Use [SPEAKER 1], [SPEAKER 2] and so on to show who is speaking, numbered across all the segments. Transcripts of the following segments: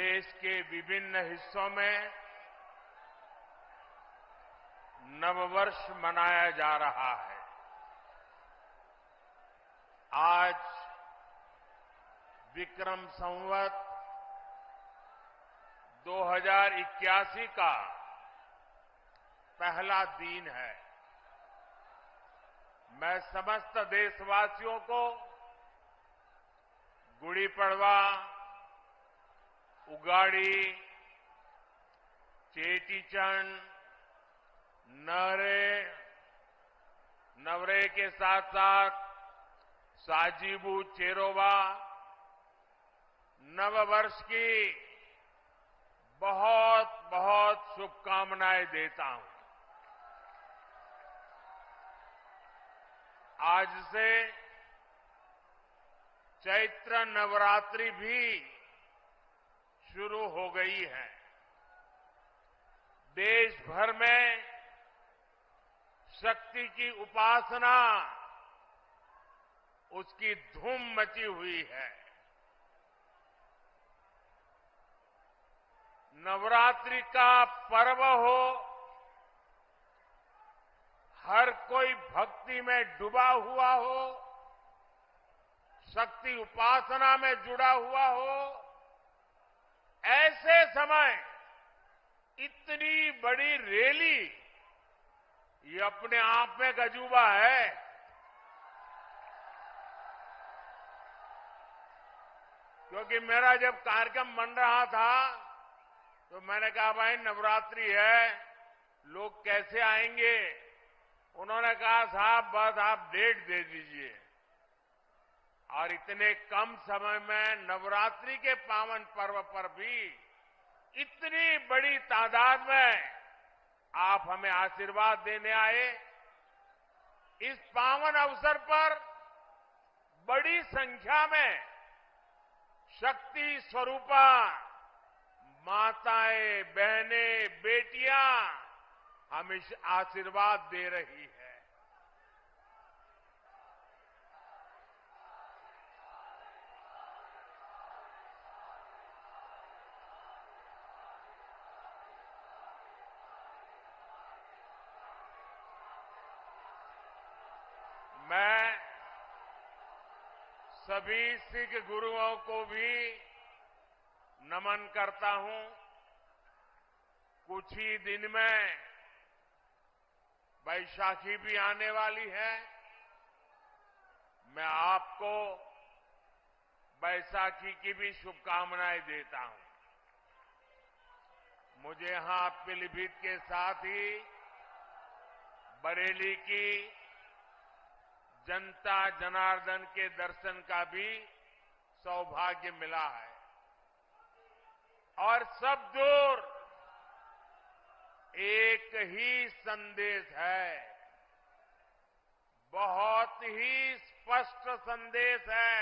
[SPEAKER 1] देश के विभिन्न हिस्सों में नववर्ष मनाया जा रहा है। आज विक्रम संवत 2081 का पहला दिन है। मैं समस्त देशवासियों को गुड़ी पड़वा, उगाड़ी, चेटीचंड, नवरे के साथ साथ साजीबू चेरोबा नववर्ष की बहुत बहुत शुभकामनाएं देता हूं। आज से चैत्र नवरात्रि भी शुरू हो गई है। देश भर में शक्ति की उपासना, उसकी धूम मची हुई है। नवरात्रि का पर्व हो, हर कोई भक्ति में डूबा हुआ हो, शक्ति उपासना में जुड़ा हुआ हो, ऐसे समय इतनी बड़ी रैली, ये अपने आप में अजूबा है। क्योंकि मेरा जब कार्यक्रम बन रहा था तो मैंने कहा भाई नवरात्रि है, लोग कैसे आएंगे। उन्होंने कहा साहब बस आप डेट दे दीजिए। और इतने कम समय में नवरात्रि के पावन पर्व पर भी इतनी बड़ी तादाद में आप हमें आशीर्वाद देने आए। इस पावन अवसर पर बड़ी संख्या में शक्ति स्वरूपा माताएं, बहनें, बेटियां हमें आशीर्वाद दे रही है। मैं सभी सिख गुरुओं को भी नमन करता हूं। कुछ ही दिन में बैसाखी भी आने वाली है। मैं आपको बैसाखी की भी शुभकामनाएं देता हूं। मुझे यहां पीलीभीत के साथ ही बरेली की जनता जनार्दन के दर्शन का भी सौभाग्य मिला है। और सब दूर एक ही संदेश है, बहुत ही स्पष्ट संदेश है।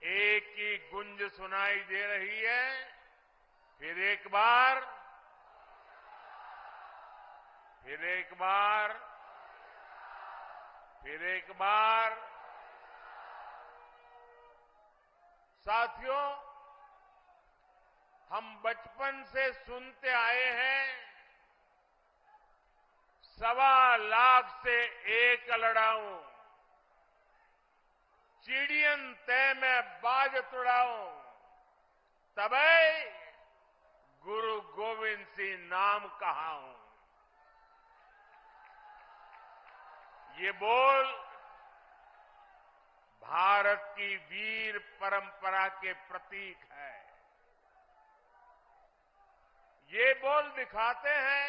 [SPEAKER 1] एक ही गुंज सुनाई दे रही है, फिर एक बार, फिर एक बार, फिर एक बार। साथियों, हम बचपन से सुनते आए हैं, 1.25 लाख से एक लड़ाऊं, चिड़ियन तय में बाज तुड़ाऊं, तबै गुरु गोविंद सिंह नाम कहाऊं। ये बोल भारत की वीर परंपरा के प्रतीक है। ये बोल दिखाते हैं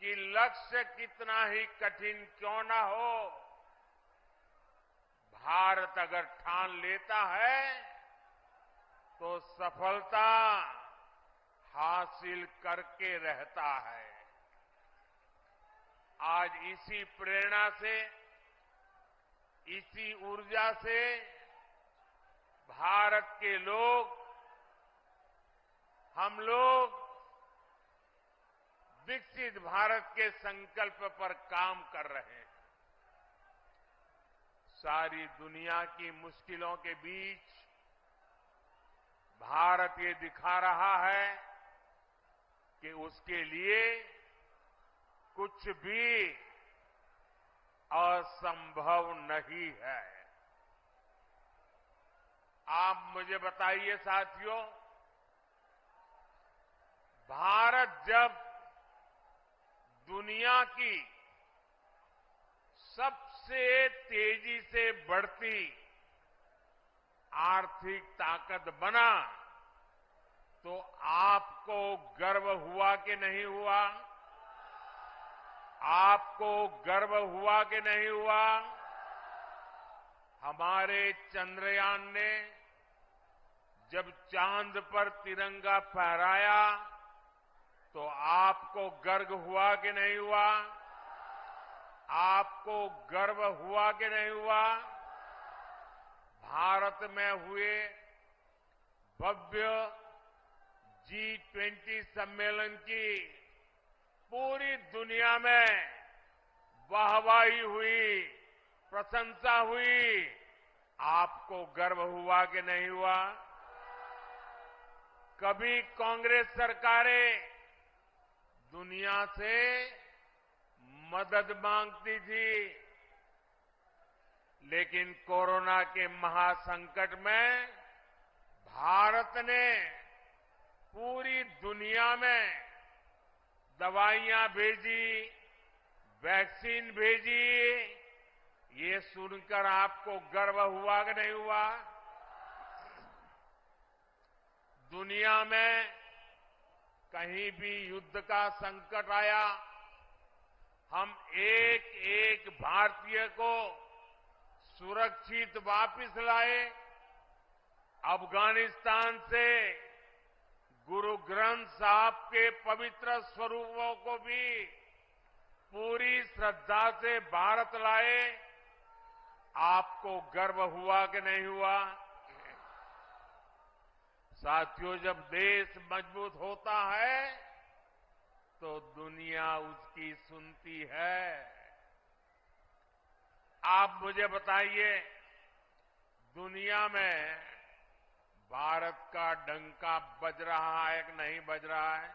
[SPEAKER 1] कि लक्ष्य कितना ही कठिन क्यों ना हो, भारत अगर ठान लेता है तो सफलता हासिल करके रहता है। आज इसी प्रेरणा से, इसी ऊर्जा से भारत के लोग, हम लोग विकसित भारत के संकल्प पर काम कर रहे हैं। सारी दुनिया की मुश्किलों के बीच भारत ये दिखा रहा है कि उसके लिए कुछ भी असंभव नहीं है। आप मुझे बताइए साथियों, भारत जब दुनिया की सबसे तेजी से बढ़ती आर्थिक ताकत बना तो आपको गर्व हुआ कि नहीं हुआ? आपको गर्व हुआ कि नहीं हुआ? हमारे चंद्रयान ने जब चांद पर तिरंगा फहराया तो आपको गर्व हुआ कि नहीं हुआ? आपको गर्व हुआ कि नहीं हुआ? भारत में हुए भव्य G20 सम्मेलन की पूरी दुनिया में वाहवाही हुई, प्रशंसा हुई। आपको गर्व हुआ कि नहीं हुआ? कभी कांग्रेस सरकारें दुनिया से मदद मांगती थी, लेकिन कोरोना के महासंकट में भारत ने पूरी दुनिया में दवाइयां भेजी, वैक्सीन भेजी। ये सुनकर आपको गर्व हुआ कि नहीं हुआ? दुनिया में कहीं भी युद्ध का संकट आया, हम एक एक भारतीय को सुरक्षित वापस लाए। अफगानिस्तान से गुरु ग्रंथ साहब के पवित्र स्वरूपों को भी पूरी श्रद्धा से भारत लाए। आपको गर्व हुआ कि नहीं हुआ? साथियों, जब देश मजबूत होता है तो दुनिया उसकी सुनती है। आप मुझे बताइए, दुनिया में भारत का डंका बज रहा है कि नहीं बज रहा है?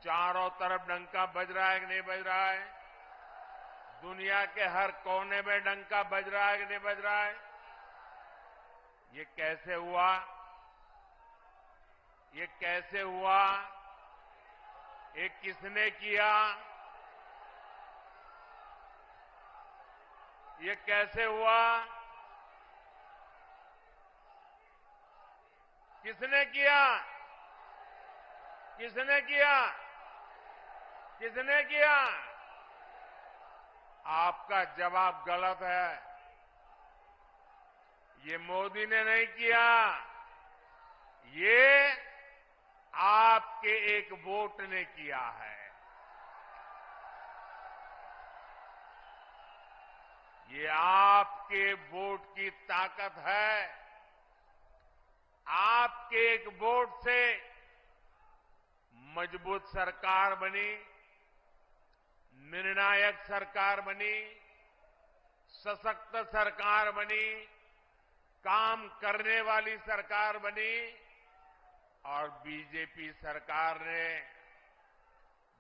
[SPEAKER 1] चारों तरफ डंका बज रहा है कि नहीं बज रहा है? दुनिया के हर कोने में डंका बज रहा है कि नहीं बज रहा है? ये कैसे हुआ? ये कैसे हुआ? ये किसने किया? ये कैसे हुआ? किसने किया? किसने किया? किसने किया? आपका जवाब गलत है। ये मोदी ने नहीं किया, ये आपके एक वोट ने किया है। ये आपके वोट की ताकत है। आपके एक वोट से मजबूत सरकार बनी, निर्णायक सरकार बनी, सशक्त सरकार बनी, काम करने वाली सरकार बनी। और बीजेपी सरकार ने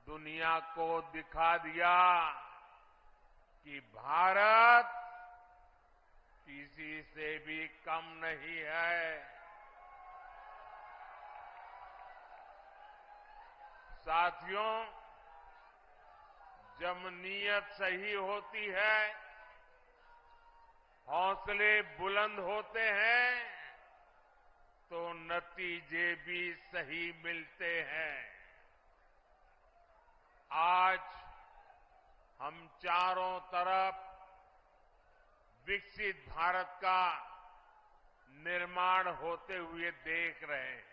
[SPEAKER 1] दुनिया को दिखा दिया कि भारत किसी से भी कम नहीं है। साथियों, जब नीयत सही होती है, हौसले बुलंद होते हैं, तो नतीजे भी सही मिलते हैं। आज हम चारों तरफ विकसित भारत का निर्माण होते हुए देख रहे हैं।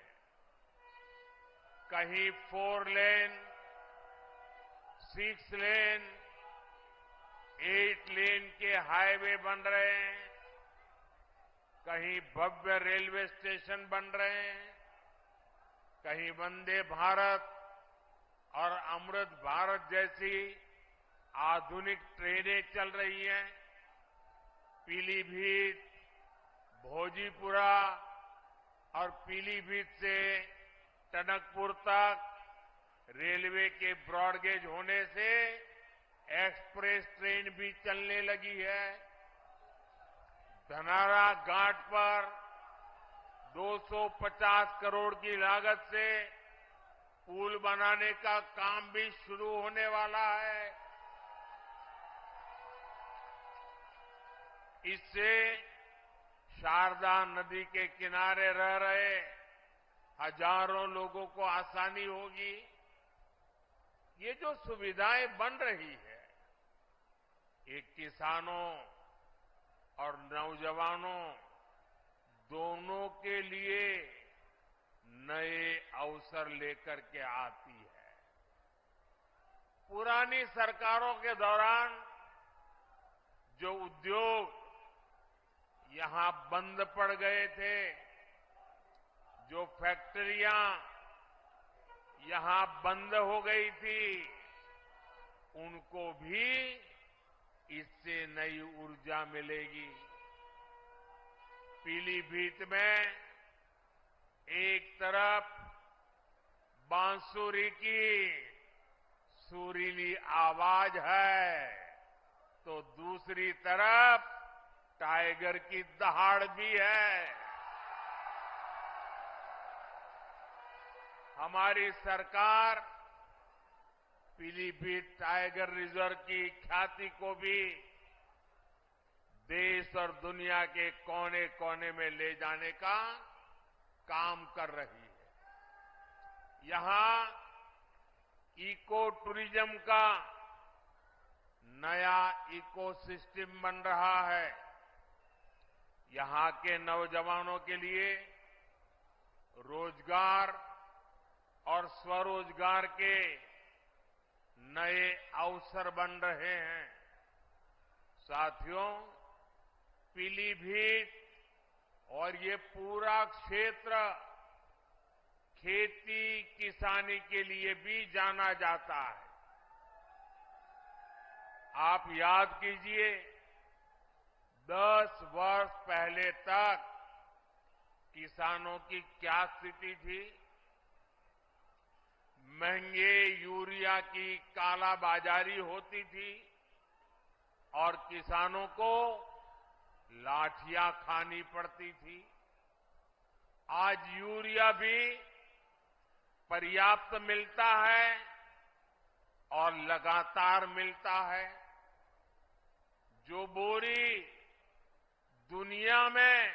[SPEAKER 1] कहीं 4 लेन, 6 लेन, 8 लेन के हाईवे बन रहे हैं, कहीं भव्य रेलवे स्टेशन बन रहे हैं, कहीं वंदे भारत और अमृत भारत जैसी आधुनिक ट्रेनें चल रही हैं। पीलीभीत, भोजीपुरा, और पीलीभीत से टनकपुर तक रेलवे के ब्रॉडगेज होने से एक्सप्रेस ट्रेन भी चलने लगी है। धनारा घाट पर 250 करोड़ की लागत से पुल बनाने का काम भी शुरू होने वाला है। इससे शारदा नदी के किनारे रह रहे हजारों लोगों को आसानी होगी। ये जो सुविधाएं बन रही है, ये किसानों और नौजवानों दोनों के लिए नए अवसर लेकर के आती है। पुरानी सरकारों के दौरान जो उद्योग यहां बंद पड़ गए थे, जो फैक्ट्रियां यहां बंद हो गई थी, उनको भी इससे नई ऊर्जा मिलेगी। पीलीभीत में एक तरफ बांसुरी की सुरीली आवाज है, तो दूसरी तरफ टाइगर की दहाड़ भी है। हमारी सरकार पीलीभीत टाइगर रिजर्व की ख्याति को भी देश और दुनिया के कोने कोने में ले जाने का काम कर रही है। यहां इको टूरिज्म का नया इकोसिस्टम बन रहा है। यहां के नौजवानों के लिए रोजगार और स्वरोजगार के नए अवसर बन रहे हैं। साथियों, पीलीभीत और ये पूरा क्षेत्र खेती किसानी के लिए भी जाना जाता है। आप याद कीजिए, 10 वर्ष पहले तक किसानों की क्या स्थिति थी। महंगे यूरिया की कालाबाजारी होती थी और किसानों को लाठियां खानी पड़ती थी। आज यूरिया भी पर्याप्त मिलता है और लगातार मिलता है। जो बोरी दुनिया में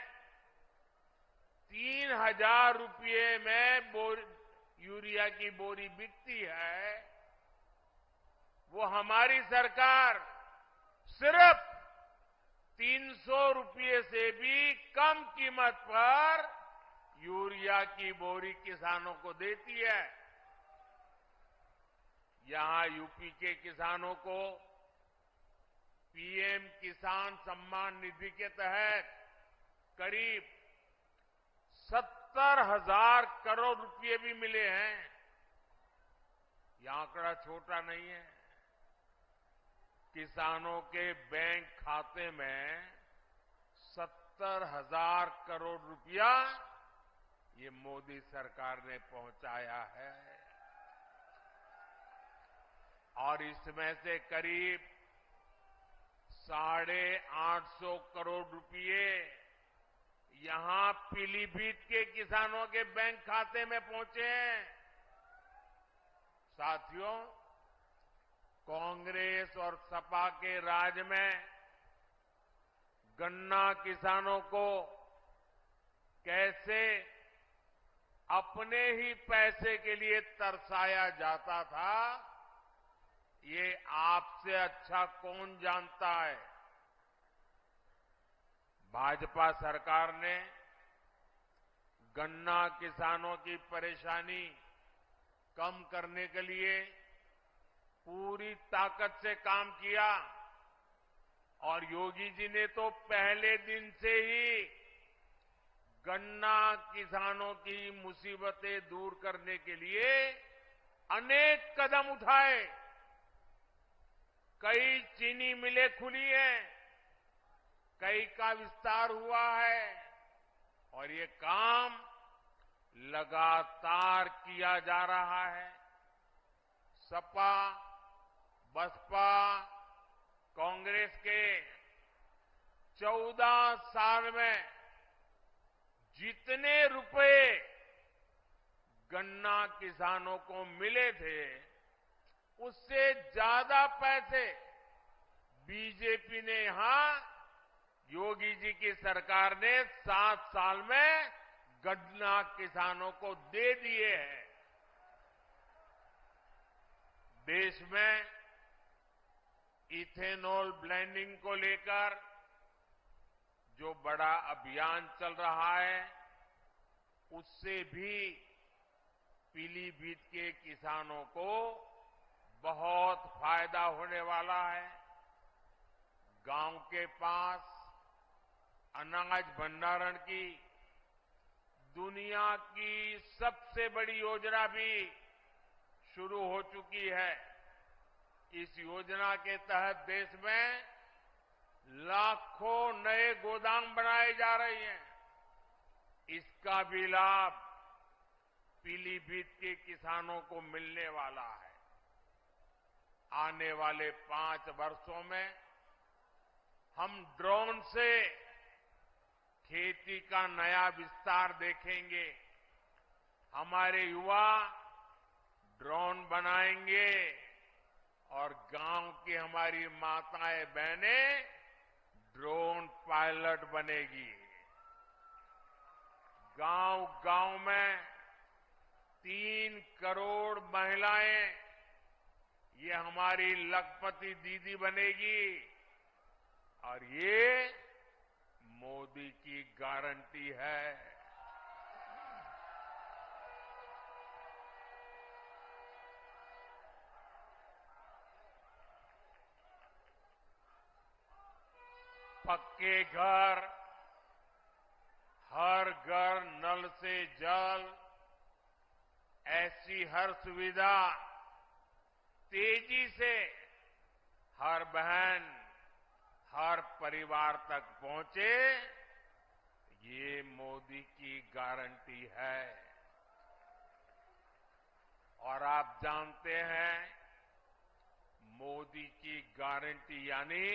[SPEAKER 1] 3,000 रुपये में यूरिया की बोरी बिकती है, वो हमारी सरकार सिर्फ 300 रुपये से भी कम कीमत पर यूरिया की बोरी किसानों को देती है। यहां यूपी के किसानों को पीएम किसान सम्मान निधि के तहत करीब 70,000 करोड़ रुपए भी मिले हैं। यह आंकड़ा छोटा नहीं है। किसानों के बैंक खाते में 70,000 करोड़ रुपया ये मोदी सरकार ने पहुंचाया है और इसमें से करीब 850 करोड़ रुपये यहां पीलीभीत के किसानों के बैंक खाते में पहुंचे हैं। साथियों, कांग्रेस और सपा के राज में गन्ना किसानों को कैसे अपने ही पैसे के लिए तरसाया जाता था, ये आपसे अच्छा कौन जानता है। भाजपा सरकार ने गन्ना किसानों की परेशानी कम करने के लिए पूरी ताकत से काम किया और योगी जी ने तो पहले दिन से ही गन्ना किसानों की मुसीबतें दूर करने के लिए अनेक कदम उठाए। कई चीनी मिलें खुली हैं, कई का विस्तार हुआ है और ये काम लगातार किया जा रहा है। सपा, बसपा, कांग्रेस के 14 साल में जितने रुपए गन्ना किसानों को मिले थे, उससे ज्यादा पैसे बीजेपी ने यहां योगी जी की सरकार ने 7 साल में गन्ना किसानों को दे दिए हैं। देश में इथेनॉल ब्लेंडिंग को लेकर जो बड़ा अभियान चल रहा है, उससे भी पीलीभीत के किसानों को बहुत फायदा होने वाला है। गांव के पास अनाज भंडारण की दुनिया की सबसे बड़ी योजना भी शुरू हो चुकी है। इस योजना के तहत देश में लाखों नए गोदाम बनाए जा रहे हैं। इसका भी लाभ पीलीभीत के किसानों को मिलने वाला है। आने वाले 5 वर्षों में हम ड्रोन से खेती का नया विस्तार देखेंगे। हमारे युवा ड्रोन बनाएंगे और गांव की हमारी माताएं बहनें ड्रोन पायलट बनेगी। गांव-गांव में 3 करोड़ महिलाएं ये हमारी लखपति दीदी बनेगी और ये मोदी की गारंटी है। पक्के घर, हर घर नल से जल, ऐसी हर सुविधा तेजी से हर बहन, हर परिवार तक पहुंचे, ये मोदी की गारंटी है। और आप जानते हैं, मोदी की गारंटी यानी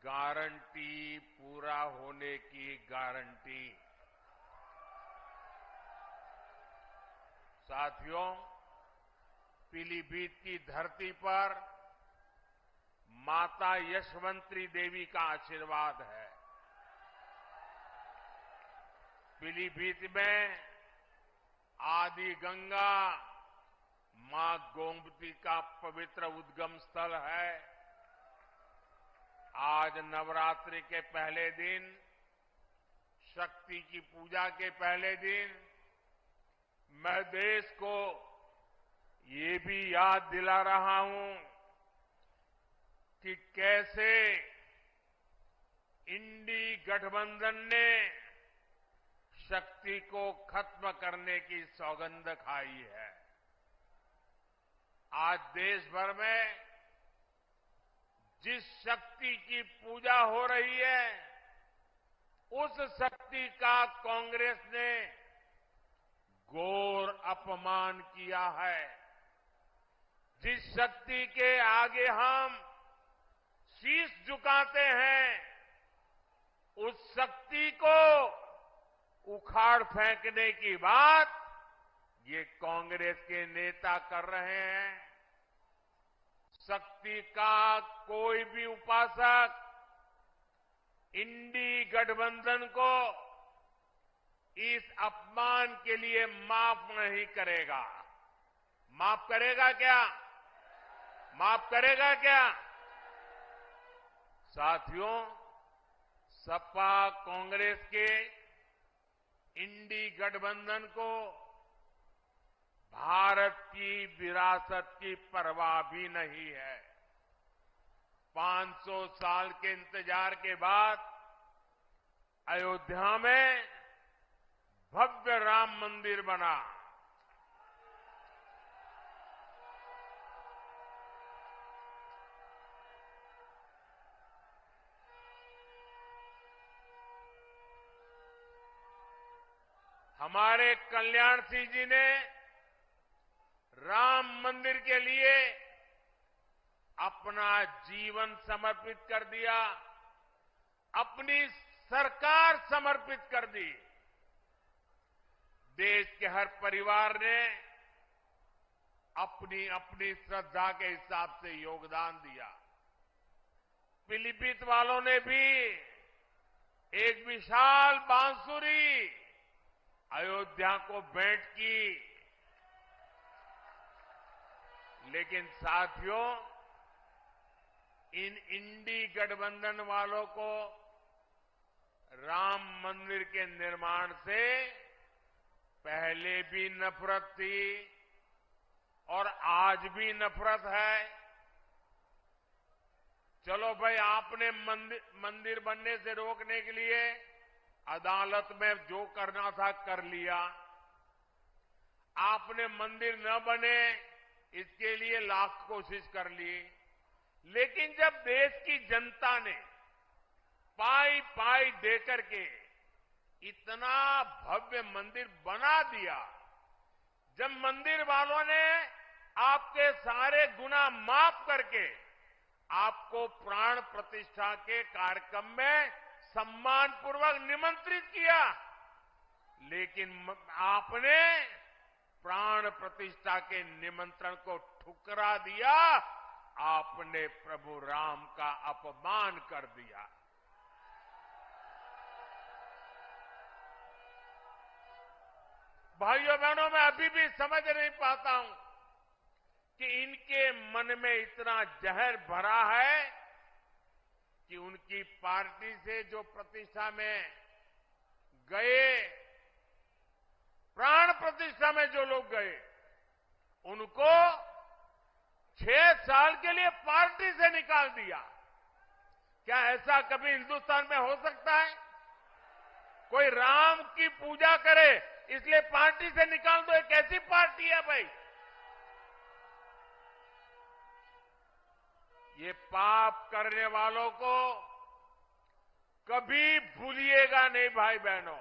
[SPEAKER 1] गारंटी पूरा होने की गारंटी। साथियों, पीलीभीत की धरती पर माता यशवंती देवी का आशीर्वाद है। पीलीभीत में आदि गंगा मां गोमती का पवित्र उद्गम स्थल है। आज नवरात्रि के पहले दिन, शक्ति की पूजा के पहले दिन, मैं देश को ये भी याद दिला रहा हूं कि कैसे इंडी गठबंधन ने शक्ति को खत्म करने की सौगंध खाई है। आज देश भर में जिस शक्ति की पूजा हो रही है, उस शक्ति का कांग्रेस ने घोर अपमान किया है। जिस शक्ति के आगे हम शीश झुकाते हैं, उस शक्ति को उखाड़ फेंकने की बात ये कांग्रेस के नेता कर रहे हैं। शक्ति का कोई भी उपासक इंडी गठबंधन को इस अपमान के लिए माफ नहीं करेगा। माफ करेगा क्या? माफ करेगा क्या? साथियों, सपा कांग्रेस के इंडी गठबंधन को भारत की विरासत की परवाह भी नहीं है। 500 साल के इंतजार के बाद अयोध्या में भव्य राम मंदिर बना। हमारे कल्याण सिंह जी ने राम मंदिर के लिए अपना जीवन समर्पित कर दिया, अपनी सरकार समर्पित कर दी। देश के हर परिवार ने अपनी अपनी श्रद्धा के हिसाब से योगदान दिया। पीलीभीत वालों ने भी एक विशाल बांसुरी अयोध्या को भेंट की। लेकिन साथियों, इन इंडी गठबंधन वालों को राम मंदिर के निर्माण से पहले भी नफरत थी और आज भी नफरत है। चलो भाई, आपने मंदिर बनने से रोकने के लिए अदालत में जो करना था कर लिया। आपने मंदिर न बने इसके लिए लाख कोशिश कर ली। लेकिन जब देश की जनता ने पाई पाई देकर के इतना भव्य मंदिर बना दिया, जब मंदिर वालों ने आपके सारे गुनाह माफ करके आपको प्राण प्रतिष्ठा के कार्यक्रम में सम्मानपूर्वक निमंत्रित किया, लेकिन आपने प्राण प्रतिष्ठा के निमंत्रण को ठुकरा दिया। आपने प्रभु राम का अपमान कर दिया। भाइयों बहनों, मैं अभी भी समझ नहीं पाता हूं कि इनके मन में इतना जहर भरा है कि उनकी पार्टी से जो प्रतिष्ठा में गए, प्राण प्रतिष्ठा में जो लोग गए, उनको 6 साल के लिए पार्टी से निकाल दिया। क्या ऐसा कभी हिंदुस्तान में हो सकता है? कोई राम की पूजा करे इसलिए पार्टी से निकाल दो? एक ऐसी पार्टी है भाई? ये पाप करने वालों को कभी भूलिएगा नहीं भाई बहनों।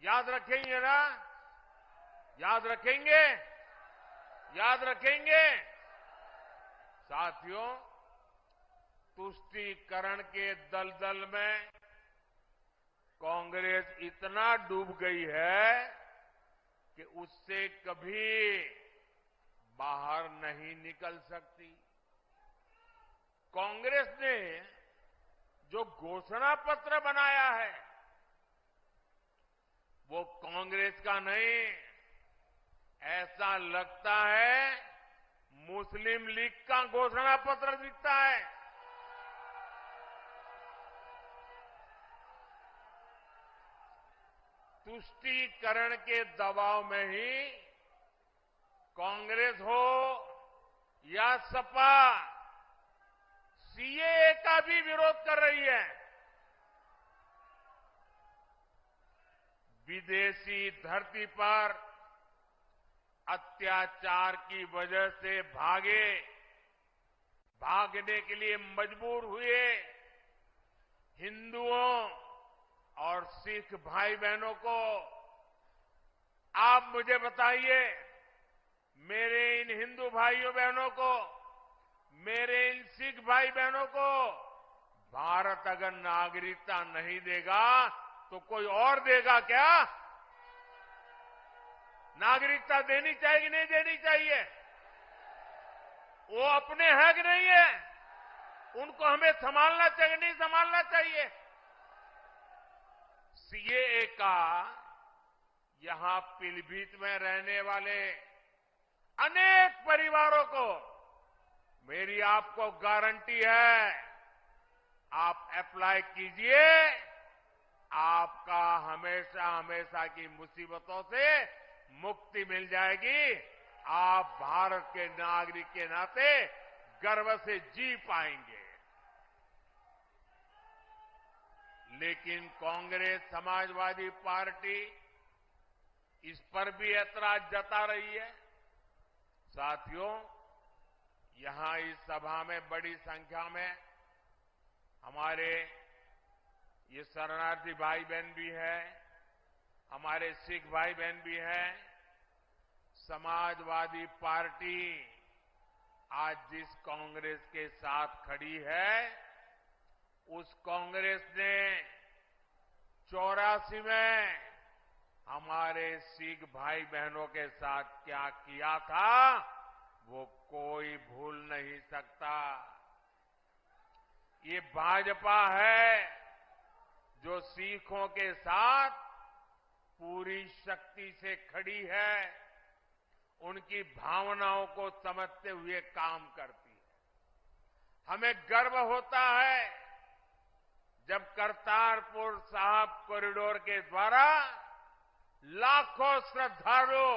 [SPEAKER 1] याद रखेंगे ना? याद रखेंगे? याद रखेंगे? साथियों, तुष्टीकरण के दलदल में कांग्रेस इतना डूब गई है कि उससे कभी बाहर नहीं निकल सकती। कांग्रेस ने जो घोषणा पत्र बनाया है वो कांग्रेस का नहीं, ऐसा लगता है मुस्लिम लीग का घोषणा पत्र दिखता है। तुष्टीकरण के दबाव में ही कांग्रेस हो या सपा सीएए का भी विरोध कर रही है। विदेशी धरती पर अत्याचार की वजह से भागने के लिए मजबूर हुए हिंदुओं और सिख भाई बहनों को आप मुझे बताइए, मेरे इन हिंदू भाइयों बहनों को, मेरे इन सिख भाई बहनों को भारत अगर नागरिकता नहीं देगा तो कोई और देगा क्या? नागरिकता देनी चाहिए कि नहीं देनी चाहिए? वो अपने है कि नहीं है? उनको हमें संभालना चाहिए, नहीं संभालना चाहिए? सीएए का यहां पीलीभीत में रहने वाले अनेक परिवारों को मेरी आपको गारंटी है, आप अप्लाई कीजिए, आपका हमेशा हमेशा की मुसीबतों से मुक्ति मिल जाएगी। आप भारत के नागरिक के नाते गर्व से जी पाएंगे। लेकिन कांग्रेस समाजवादी पार्टी इस पर भी ऐतराज जता रही है। साथियों, यहां इस सभा में बड़ी संख्या में हमारे ये शरणार्थी भाई बहन भी है, हमारे सिख भाई बहन भी हैं। समाजवादी पार्टी आज जिस कांग्रेस के साथ खड़ी है, उस कांग्रेस ने 84 में हमारे सिख भाई बहनों के साथ क्या किया था, वो कोई भूल नहीं सकता। ये भाजपा है जो सिखों के साथ पूरी शक्ति से खड़ी है, उनकी भावनाओं को समझते हुए काम करती है। हमें गर्व होता है जब करतारपुर साहिब कॉरिडोर के द्वारा लाखों श्रद्धालु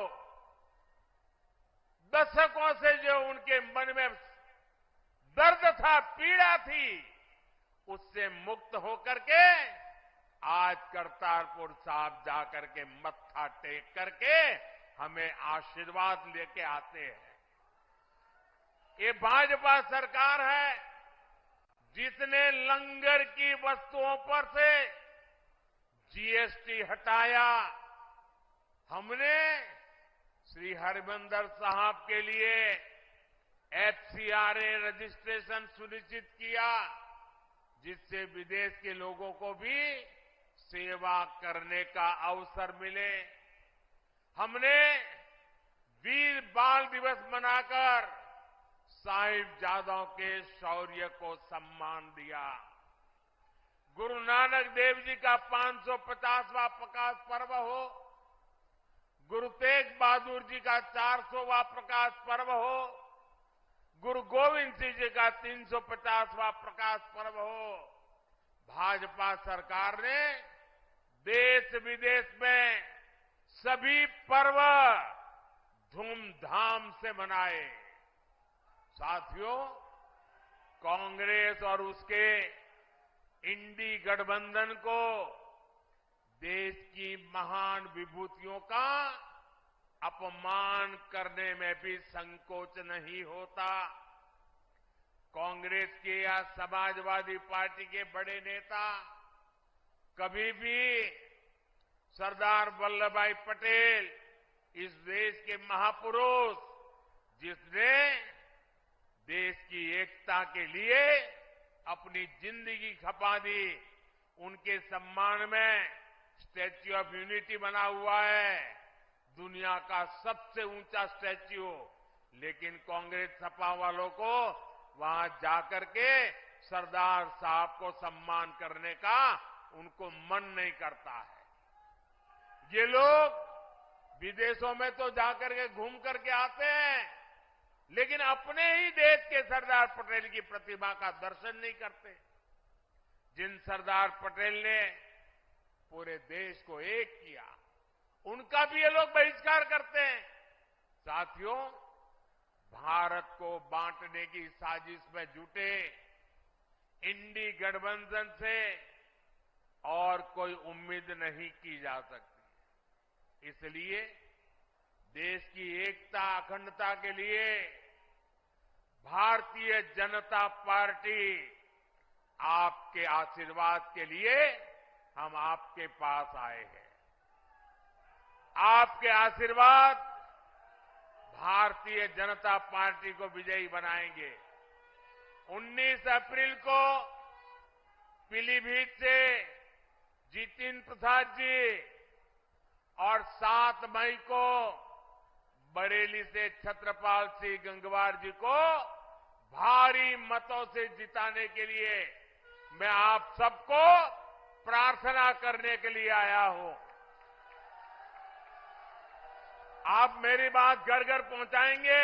[SPEAKER 1] दशकों से जो उनके मन में दर्द था, पीड़ा थी, उससे मुक्त होकर के आज करतारपुर साहिब जाकर के मत्था टेक करके हमें आशीर्वाद लेके आते हैं। ये भाजपा सरकार है जिसने लंगर की वस्तुओं पर से जीएसटी हटाया। हमने श्री हरिमंदिर साहिब के लिए एफसीआरए रजिस्ट्रेशन सुनिश्चित किया, जिससे विदेश के लोगों को भी सेवा करने का अवसर मिले। हमने वीर बाल दिवस मनाकर साहिबजादों के शौर्य को सम्मान दिया। गुरु नानक देव जी का 550वां प्रकाश पर्व हो, गुरु तेग बहादुर जी का 400वां प्रकाश पर्व हो, गुरु गोविंद सिंह जी का 350वां प्रकाश पर्व हो, भाजपा सरकार ने देश विदेश में सभी पर्व धूमधाम से मनाए। साथियों, कांग्रेस और उसके इंडी गठबंधन को देश की महान विभूतियों का अपमान करने में भी संकोच नहीं होता। कांग्रेस के या समाजवादी पार्टी के बड़े नेता कभी भी सरदार वल्लभ भाई पटेल, इस देश के महापुरुष जिसने देश की एकता के लिए अपनी जिंदगी खपा दी, उनके सम्मान में स्टैच्यू ऑफ यूनिटी बना हुआ है, दुनिया का सबसे ऊंचा स्टैच्यू। लेकिन कांग्रेस सपा वालों को वहां जाकर के सरदार साहब को सम्मान करने का उनको मन नहीं करता है। ये लोग विदेशों में तो जाकर के घूम करके आते हैं, लेकिन अपने ही देश के सरदार पटेल की प्रतिमा का दर्शन नहीं करते, जिन सरदार पटेल ने पूरे देश को एक किया, उनका भी ये लोग बहिष्कार करते हैं। साथियों, भारत को बांटने की साजिश में जुटे इंडी गठबंधन से और कोई उम्मीद नहीं की जा सकती। इसलिए देश की एकता अखंडता के लिए भारतीय जनता पार्टी आपके आशीर्वाद के लिए हम आपके पास आए हैं। आपके आशीर्वाद भारतीय जनता पार्टी को विजयी बनाएंगे। 19 अप्रैल को पीलीभीत से जितिन प्रसाद जी और 7 मई को बरेली से छत्रपाल सिंह गंगवार जी को भारी मतों से जिताने के लिए मैं आप सबको प्रार्थना करने के लिए आया हूं। आप मेरी बात घर घर पहुंचाएंगे,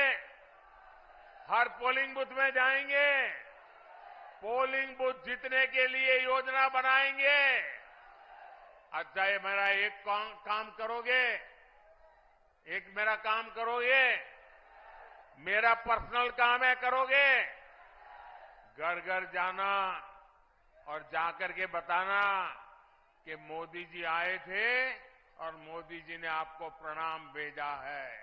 [SPEAKER 1] हर पोलिंग बूथ में जाएंगे, पोलिंग बूथ जीतने के लिए योजना बनाएंगे। अच्छा, ये मेरा एक काम करोगे, एक मेरा काम करोगे, मेरा पर्सनल काम है, करोगे? घर घर जाना और जाकर के बताना कि मोदी जी आए थे और मोदी जी ने आपको प्रणाम भेजा है।